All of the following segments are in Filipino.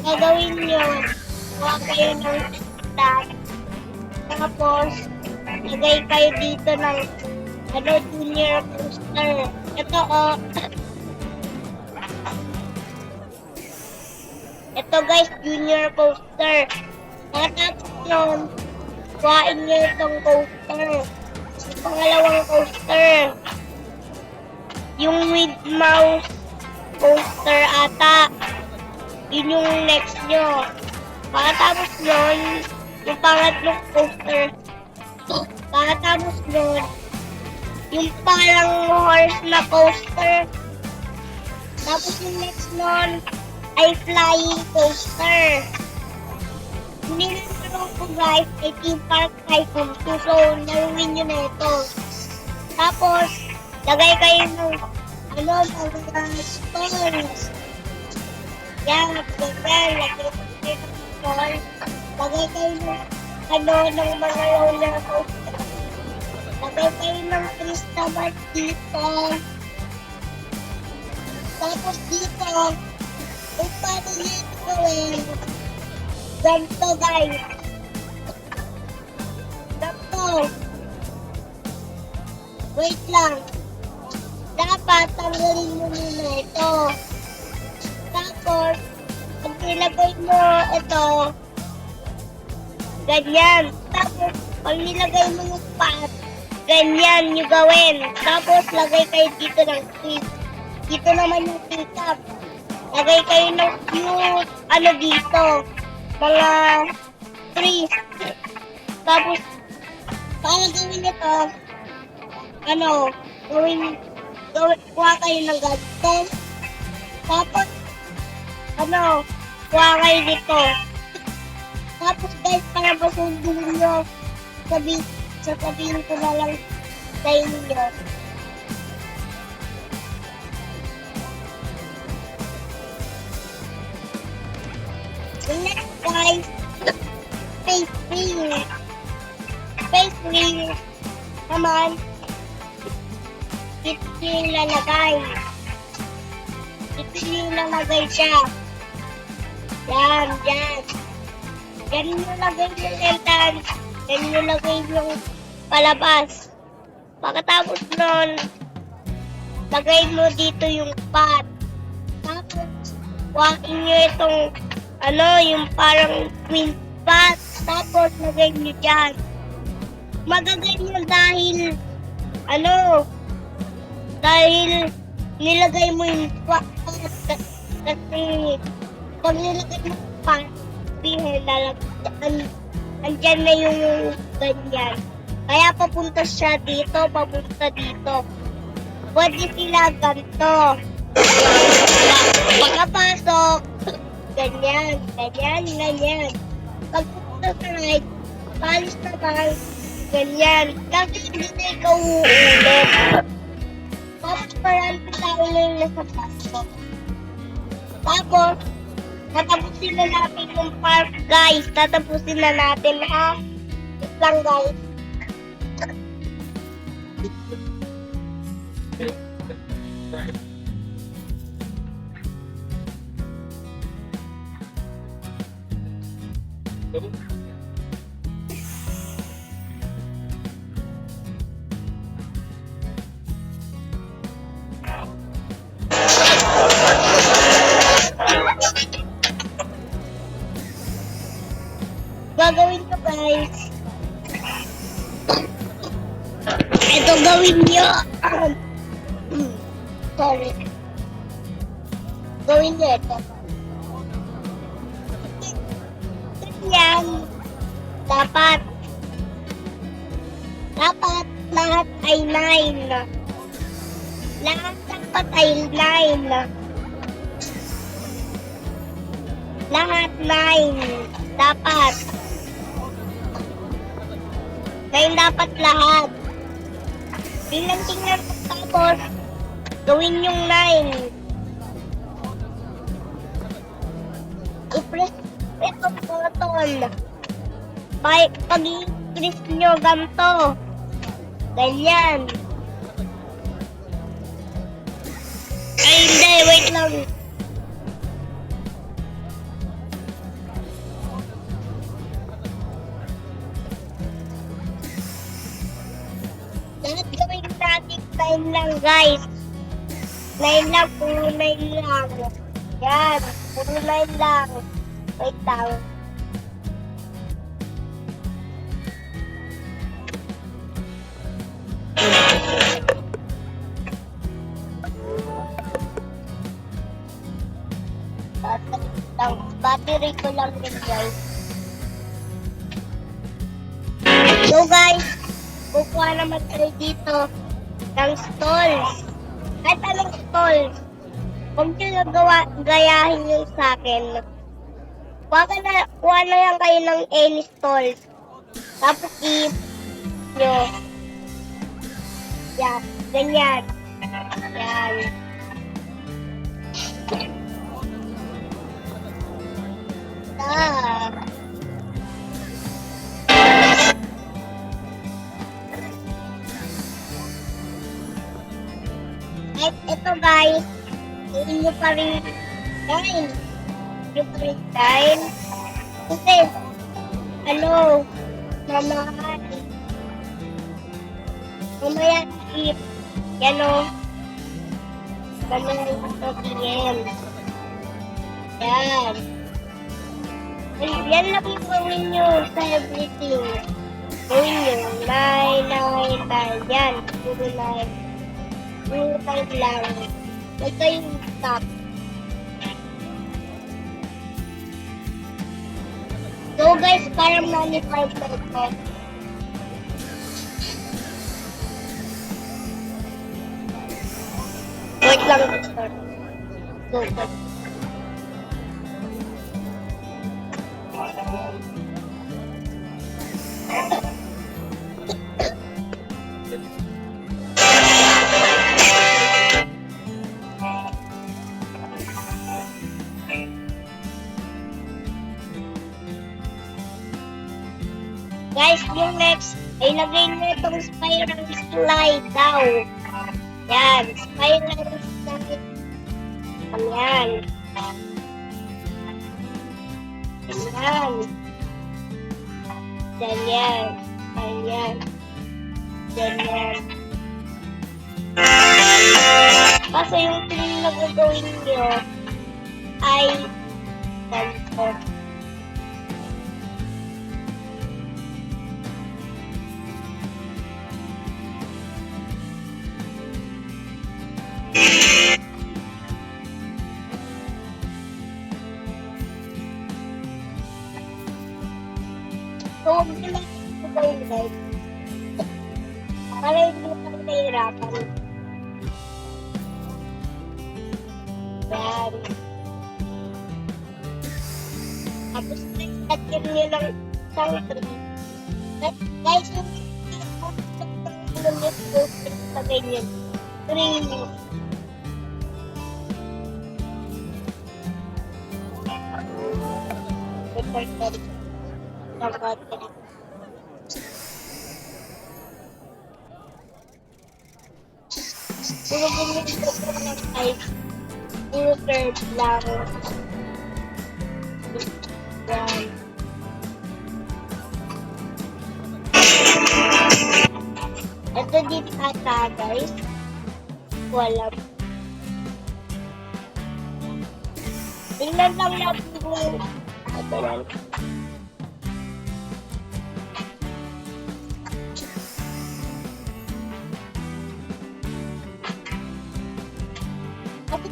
Gagawin nyo, kuha kayo ng stat. Tapos, lagay kayo dito ng junior coaster. Ito ito guys, junior coaster. Pagkatapos yun, kuhain nyo itong coaster. Yung pangalawang coaster. Yung with mouse coaster ata. Yun yung next nyo. Pagkatapos nun, yung pangatlong coaster. Pagkatapos nun, yung parang horse na coaster. Tapos yung next nun, ay flying coaster. Hindi na ko guys, ay theme park tycoon 2. So, naruin nyo na ito. Tapos, lagay kayo ng mga stones. Yan, ganyan, lagay kayo ng stones. Lagay kayo ng mga roller coaster. Lagay kayo ng trees naman dito. Tapos dito, kung paano nyo ito gawin, ganito guys. Ganito. Wait lang. Dapat tanggalin mo muna ito. Tapos, pag nilagay mo ito, ganyan. Tapos, pag nilagay mo yung pot, ganyan yung gawin. Tapos, lagay kayo dito ng trees. Dito naman yung pickup. Lagay kayo ng cute, dito. Mga trees. Tapos, para gawin ito, kuha kayo ng ganito. Tapos, kuha kayo dito. Tapos guys, para masundin nyo, sasabihin ko na lang sa inyo. The next guys, face ring. Face ring naman, ito yung lalagay. Ito yung lalagay siya. Yan. Yan yung lagay yung entrance. Yan yung lagay yung palabas. Pagkatapos nun, lagay mo dito yung pot. Tapos, kuhain nyo itong, yung parang twin pot. Tapos, lagay nyo dyan. Magaganyan dahil nilagay mo yung pot. Kasi, pag nilagay mo yung pot, andyan na yung ganyan. Kaya papunta siya dito, papunta dito. Pwede sila ganito. Pagkapasok, ganyan. Pagpunta sa right, palis naman, ganyan. Kasi hindi na ikaw uulit. Tapos parang tao na yung nasa pasok. Tapos, tatapusin na natin yung park, guys. Tatapusin na natin, ha? Wait lang, guys. Gagawin ko guys. Ito gawin nyo. Sorry. Gawin nyo ito. Yan. Dapat lahat ay 9. Lahat dapat ay 9. Lahat 9. Dapat. 9 dapat lahat. Tingnan tapos gawin yung 9. I-press itong button. Pag i-press nyo ganito. Ganyan. Ay hindi, wait lang. 9 lang guys. 9 lang, puro 9 lang. Yan, puro 9 lang. Wait lang. Battery ko lang din guys. So guys, kukuha naman tayo dito ng stalls. Kahit anong stalls. Kung nyo gayahin yung sa akin, kuha na yan kayo ng any stalls. Tapos nyo. Yan, ganyan. Yan. At ito guys, hindi nyo pa rin dine. Hindi pa rin dine. Kasi, mamahal. Mamaya skip. Yan o. Mamaya PM. Yan. Yan lang yung gawin nyo sa everything. Gawin nyo. 9. Yan. Puro 9. Puro 9 lang. Ito yung top. So guys, parang manify na ito. Wait lang ito. Go, go. Guys, yung next, ay lagay nyo itong spiral slide daw. Yan, spiral slide. Ayan. Ayan. Ganyan. Ganyan. Ganyan. Kasi yung tingin na gagawin nyo ay ganito. So, huwag nyo lang ito gawin guys. Para hindi kami nahihirapan. Yan. Tapos, lagyan nyo lang isang 3. Guys, yung sa ganyan. 3. Puro ganyan ito lang guys. Puro curve lang. Yan. Ito din ata guys. Wala. Tingnan lang natin kung ito.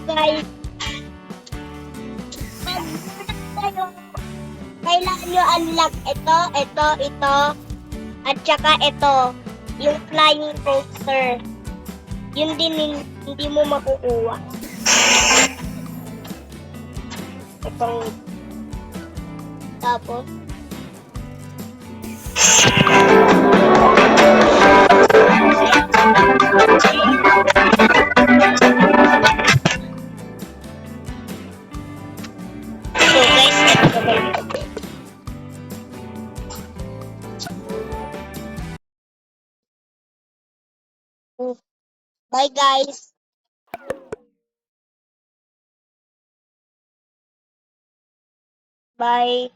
Guys, kailangan nyo unlock ito, at saka ito, yung flying coaster. Yun din hindi mo makukuha. Itong, tapos, bye guys. Bye.